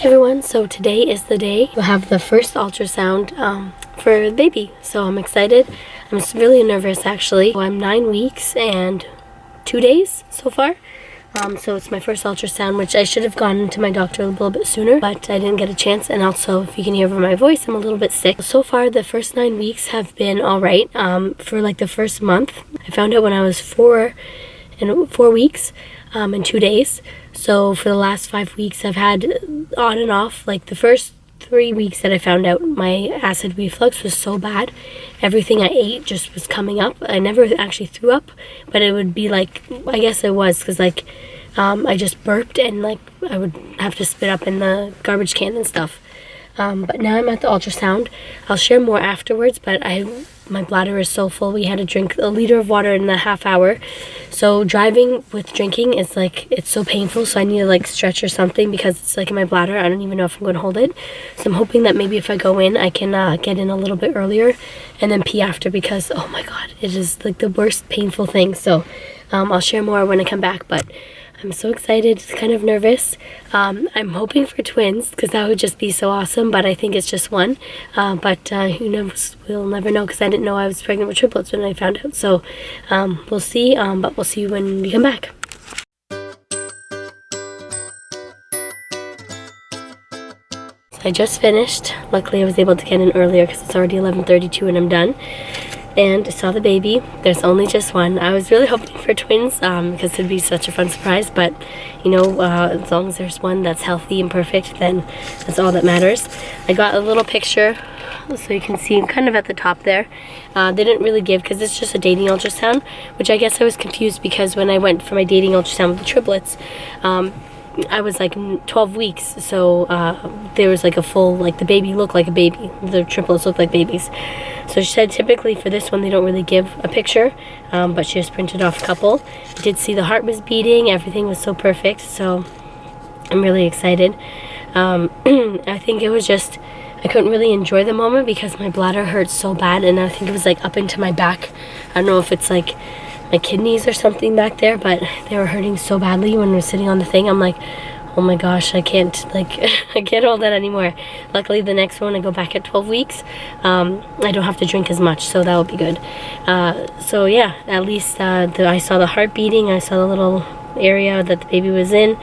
Hey everyone, so today is the day we'll have the first ultrasound for the baby, so I'm excited. I'm really nervous actually. So I'm 9 weeks and 2 days so far. So it's my first ultrasound, which I should have gone to my doctor a little bit sooner, but I didn't get a chance. And also, if you can hear from my voice, I'm a little bit sick. So far, the first 9 weeks have been all right. For like the first month, I found out when I was 4 weeks and 2 days. So for the last 5 weeks, I've had on and off. Like the first 3 weeks that I found out my acid reflux was so bad, everything I ate just was coming up. I never actually threw up, but it would be like, I guess it was because like I just burped and like I would have to spit up in the garbage can and stuff. But now I'm at the ultrasound. I'll share more afterwards, but my bladder is so full. We had to drink 1 liter of water in a half hour. So driving with drinking is like, it's so painful. So I need to like stretch or something because it's like in my bladder. I don't even know if I'm going to hold it. So I'm hoping that maybe if I go in, I can get in a little bit earlier and then pee after because, oh my God, it is like the worst painful thing. So I'll share more when I come back, but I'm so excited, kind of nervous. I'm hoping for twins because that would just be so awesome, but I think it's just one. But who knows, we'll never know because I didn't know I was pregnant with triplets when I found out. So we'll see, but we'll see when we come back. So I just finished. Luckily I was able to get in earlier because it's already 11:32 and I'm done. And I saw the baby. There's only just one. I was really hoping for twins because it'd be such a fun surprise, but you know, as long as there's one that's healthy and perfect, then that's all that matters. I got a little picture so you can see kind of at the top there. They didn't really give because it's just a dating ultrasound, which I guess I was confused because when I went for my dating ultrasound with the triplets, I was like 12 weeks, so there was like a full, like the baby looked like a baby, the triplets looked like babies. So she said typically for this one they don't really give a picture, but she just printed off a couple. I did see the heart was beating, everything was so perfect, so I'm really excited. I think it was just, I couldn't really enjoy the moment because my bladder hurt so bad, and I think it was like up into my back. I don't know if it's like my kidneys or something back there, but they were hurting so badly when we were sitting on the thing. I'm like, oh my gosh, I can't I can't hold that anymore. Luckily the next one I go back at 12 weeks. I don't have to drink as much, so that will be good. So yeah, at least I saw the heart beating, I saw the little area that the baby was in,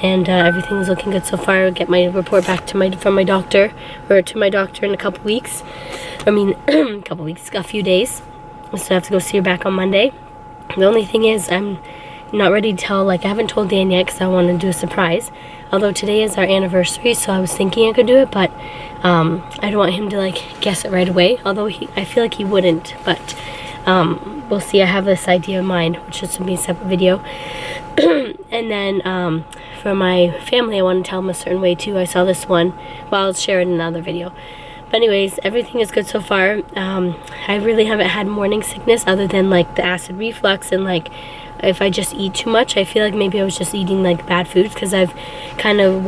and everything is looking good so far. I'll get my report back to my doctor in a couple weeks. I mean a few days. So I have to go see her back on Monday. The only thing is I'm not ready to tell, like I haven't told Dan yet because I want to do a surprise. Although today is our anniversary, so I was thinking I could do it, but I don't want him to like guess it right away. Although I feel like he wouldn't, but we'll see. I have this idea in mind, which is to be a separate video. And then for my family, I want to tell them a certain way too. I saw this one. Well, I'll share it in another video. But anyways, everything is good so far. I really haven't had morning sickness other than like the acid reflux, and like if I just eat too much, I feel like maybe I was just eating like bad foods because I've kind of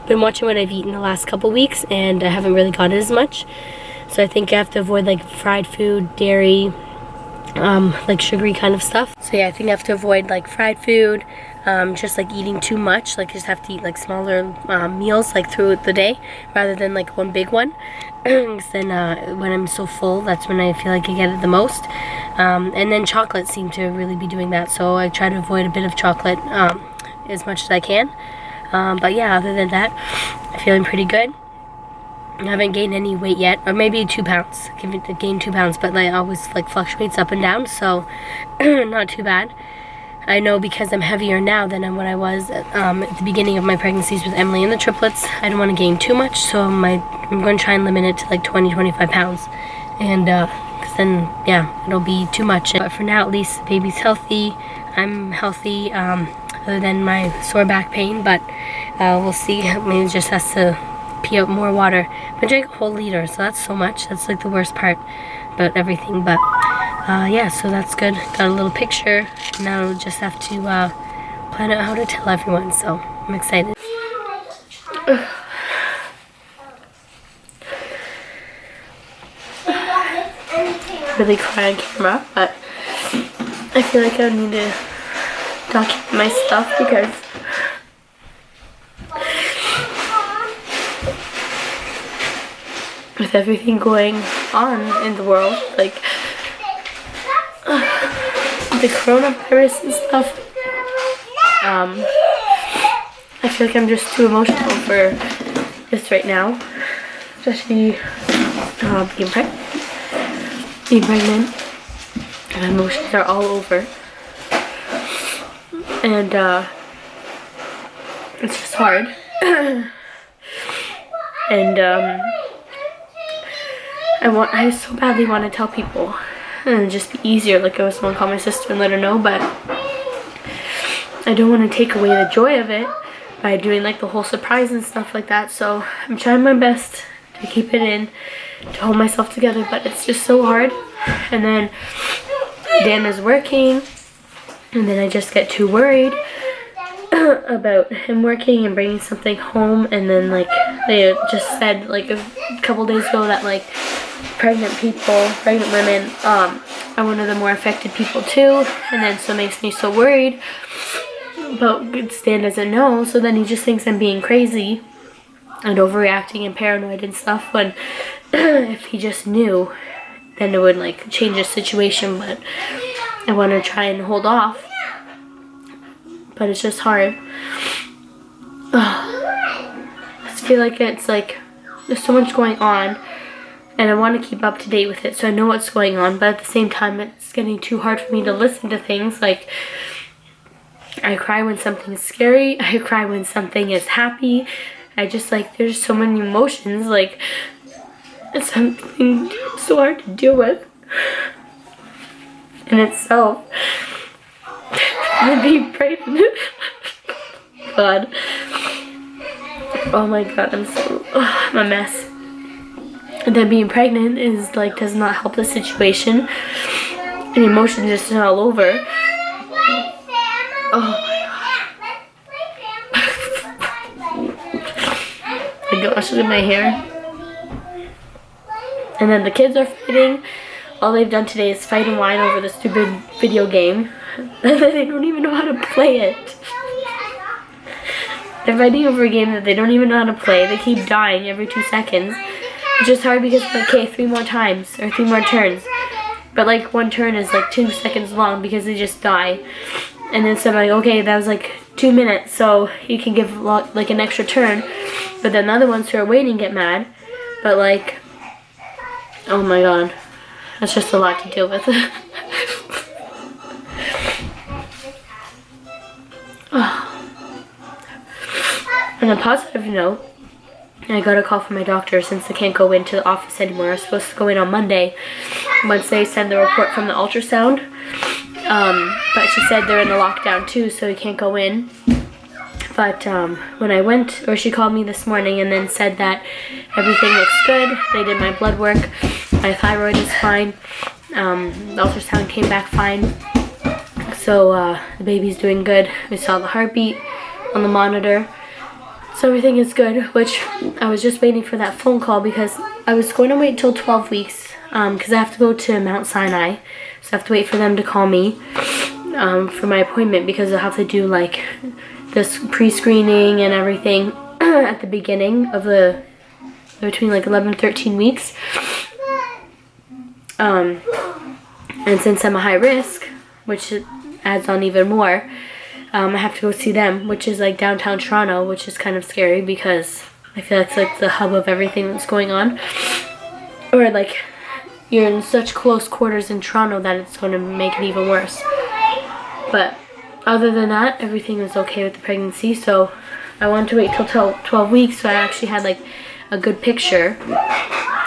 been watching what I've eaten the last couple weeks, and I haven't really got it as much. So I think I have to avoid like fried food, dairy, like sugary kind of stuff. So yeah, I think I have to avoid like fried food, just like eating too much. Like just have to eat like smaller meals like throughout the day rather than like one big one. Because then when I'm so full, that's when I feel like I get it the most. And then chocolate seem to really be doing that, so I try to avoid a bit of chocolate as much as I can. But yeah, other than that, I'm feeling pretty good. I haven't gained any weight yet, or maybe 2 pounds. I gained 2 pounds, but like always like fluctuates up and down, so not too bad. I know because I'm heavier now than what I was at the beginning of my pregnancies with Emily and the triplets. I don't want to gain too much, so I'm going to try and limit it to like 20-25 pounds. And because then, yeah, it'll be too much. But for now, at least the baby's healthy. I'm healthy, other than my sore back pain. But we'll see. Maybe it just has to pee out more water. I drank a whole liter, so that's so much. That's like the worst part about everything. But yeah, so that's good. Got a little picture. Now we'll just have to plan out how to tell everyone, so I'm excited. Really cry on camera, but I feel like I need to document my stuff because with everything going on in the world, like the coronavirus and stuff. I feel like I'm just too emotional for this right now, especially being pregnant. My emotions are all over, and it's just hard. And I so badly want to tell people and just be easier, like I was going to call my sister and let her know, but I don't want to take away the joy of it by doing like the whole surprise and stuff like that. So I'm trying my best to keep it in, to hold myself together, but it's just so hard. And then Dan is working, and then I just get too worried about him working and bringing something home. And then like they just said like a couple days ago that like pregnant women are one of the more affected people too, and then so it makes me so worried. But Stan doesn't know, so then he just thinks I'm being crazy and overreacting and paranoid and stuff, when if he just knew, then it would like change the situation. But I want to try and hold off, but it's just hard. I just feel like it's like there's so much going on, and I want to keep up to date with it so I know what's going on, but at the same time it's getting too hard for me to listen to things. Like I cry when something is scary, I cry when something is happy. I just like, there's so many emotions, like it's something so hard to deal with in itself. And being pregnant, God, oh my God, I'm a mess. And then being pregnant is like, does not help the situation, and emotions just all over. Oh my God. My gosh, look at my hair. And then the kids are fighting. All they've done today is fight and whine over the stupid video game. And they don't even know how to play it. They're fighting over a game that they don't even know how to play. They keep dying every 2 seconds. It's just hard because, okay, 3 more times or 3 more turns. But like 1 turn is like 2 seconds long because they just die. And then so I'm like, okay, that was like 2 minutes, so you can give like an extra turn. But then the other ones who are waiting get mad. But like, oh my God, that's just a lot to deal with. On a positive note, I got a call from my doctor since I can't go into the office anymore. I was supposed to go in on Monday once they send the report from the ultrasound. But she said they're in a lockdown too, so we can't go in. But when I went, or she called me this morning and then said that everything looks good. They did my blood work. My thyroid is fine. The ultrasound came back fine. So the baby's doing good. We saw the heartbeat on the monitor. So everything is good, which I was just waiting for that phone call because I was going to wait till 12 weeks because I have to go to Mount Sinai. So I have to wait for them to call me for my appointment because I'll have to do like this pre-screening and everything at the beginning of between like 11 and 13 weeks. And since I'm a high risk, which adds on even more, I have to go see them, which is like downtown Toronto, which is kind of scary because I feel like it's like the hub of everything that's going on. Or like you're in such close quarters in Toronto that it's going to make it even worse. But other than that, everything was okay with the pregnancy. So I wanted to wait till 12 weeks so I actually had like a good picture.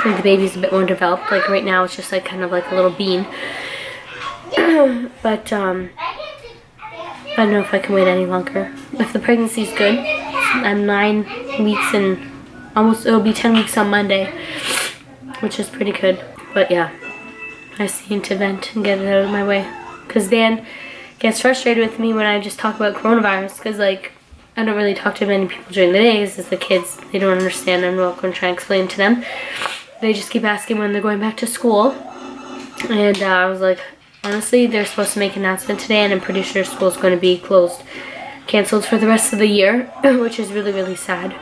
Like the baby's a bit more developed. Like right now it's just like kind of like a little bean. But I don't know if I can wait any longer. If the pregnancy's good, I'm 9 weeks and it'll be 10 weeks on Monday, which is pretty good. But yeah, I just need to vent and get it out of my way. Because Dan gets frustrated with me when I just talk about coronavirus, because like, I don't really talk to many people during the day, because the kids, they don't understand, and I'm not going to try and explain to them. They just keep asking when they're going back to school. And I was like, honestly, they're supposed to make an announcement today, and I'm pretty sure school's going to be canceled for the rest of the year, which is really, really sad.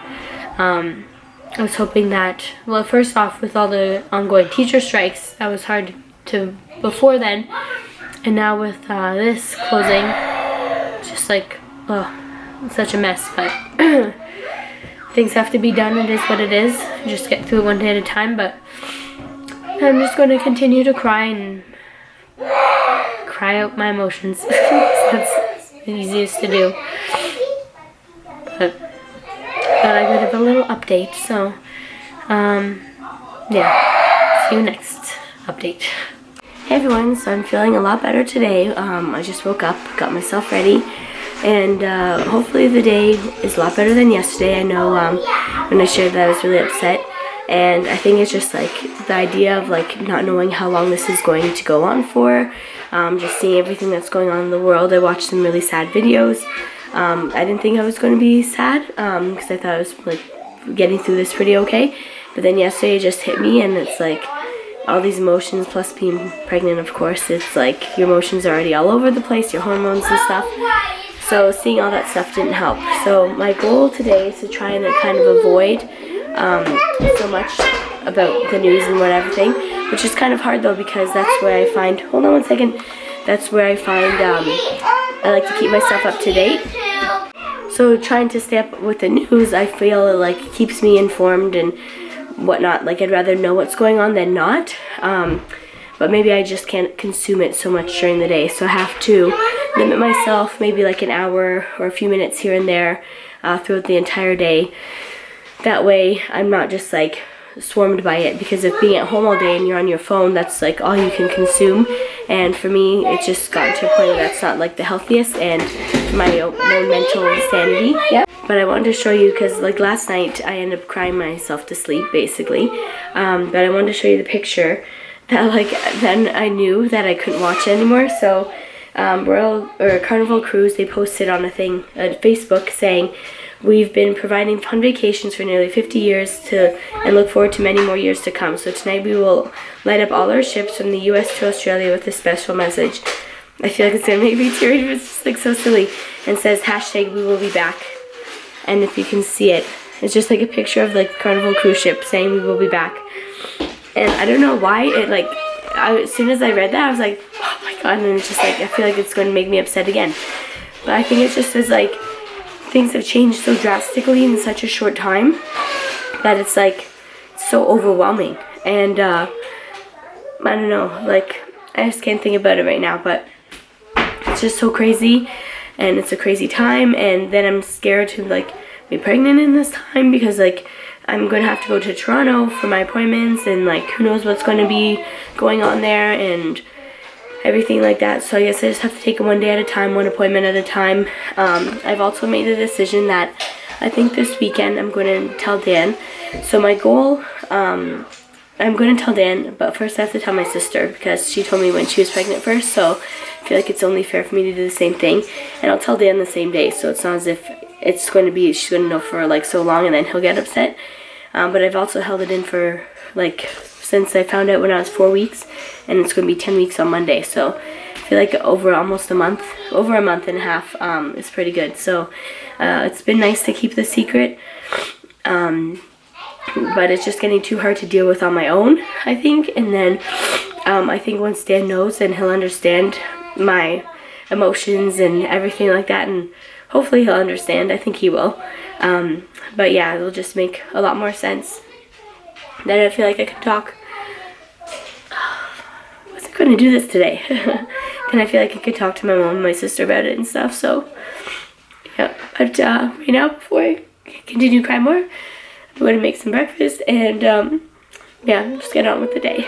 I was hoping that, well, first off, with all the ongoing teacher strikes, that was hard to before then, and now with this closing, just like, oh, it's such a mess, but things have to be done. It is what it is. Just get through it one day at a time, but I'm just going to continue to cry and cry out my emotions. That's the easiest to do. But thought I would have a little update, so yeah, see you next update. Hey everyone, so I'm feeling a lot better today. I just woke up, got myself ready, and hopefully the day is a lot better than yesterday. I know when I shared that I was really upset, and I think it's just like the idea of like not knowing how long this is going to go on for, just seeing everything that's going on in the world. I watched some really sad videos. I didn't think I was going to be sad because I thought I was like getting through this pretty okay, but then yesterday it just hit me, and it's like all these emotions plus being pregnant, of course. It's like your emotions are already all over the place, your hormones and stuff, so seeing all that stuff didn't help. So my goal today is to try and kind of avoid so much about the news and everything, which is kind of hard though, because that's where I find, hold on one second, that's where I find I like to keep myself up to date. So trying to stay up with the news, I feel it like keeps me informed and whatnot. Like I'd rather know what's going on than not, but maybe I just can't consume it so much during the day, so I have to limit myself maybe like an hour or a few minutes here and there throughout the entire day. That way I'm not just like swarmed by it, because if being at home all day and you're on your phone, that's like all you can consume, and for me it's just gotten to a point where that's not like the healthiest and my own mental sanity. Yeah. But I wanted to show you, because like last night I ended up crying myself to sleep basically, but I wanted to show you the picture that like then I knew that I couldn't watch it anymore. So Carnival Cruise, they posted on a thing on Facebook saying, "We've been providing fun vacations for nearly 50 years and look forward to many more years to come. So tonight we will light up all our ships from the US to Australia with a special message." I feel like it's gonna make me teary, but it's just like so silly. And it says hashtag "we will be back." And if you can see it, it's just like a picture of like Carnival cruise ship saying "we will be back." And I don't know why it like, as soon as I read that I was like, oh my god, and it's just like, I feel like it's going to make me upset again. But I think it's just as like, things have changed so drastically in such a short time that it's like so overwhelming, and I don't know, like I just can't think about it right now, but it's just so crazy, and it's a crazy time. And then I'm scared to like be pregnant in this time, because like I'm gonna have to go to Toronto for my appointments, and like who knows what's going to be going on there and everything like that. So I guess I just have to take it one day at a time, one appointment at a time. I've also made the decision that I think this weekend I'm going to tell Dan. So my goal, I'm going to tell Dan, but first I have to tell my sister, because she told me when she was pregnant first, so I feel like it's only fair for me to do the same thing. And I'll tell Dan the same day, so it's not as if it's going to be, she's going to know for like so long and then he'll get upset. But I've also held it in for like, since I found out when I was 4 weeks, and it's going to be 10 weeks on Monday, so I feel like over a month and a half is pretty good. So it's been nice to keep the secret, but it's just getting too hard to deal with on my own, I think. And then I think once Dan knows, then he'll understand my emotions and everything like that, and hopefully he'll understand. I think he will. But yeah, it'll just make a lot more sense. Then I feel like I can talk. I wasn't going to do this today. Then I feel like I could talk to my mom and my sister about it and stuff. So yeah, but right now, before I continue to cry more, I'm going to make some breakfast and yeah, just get on with the day.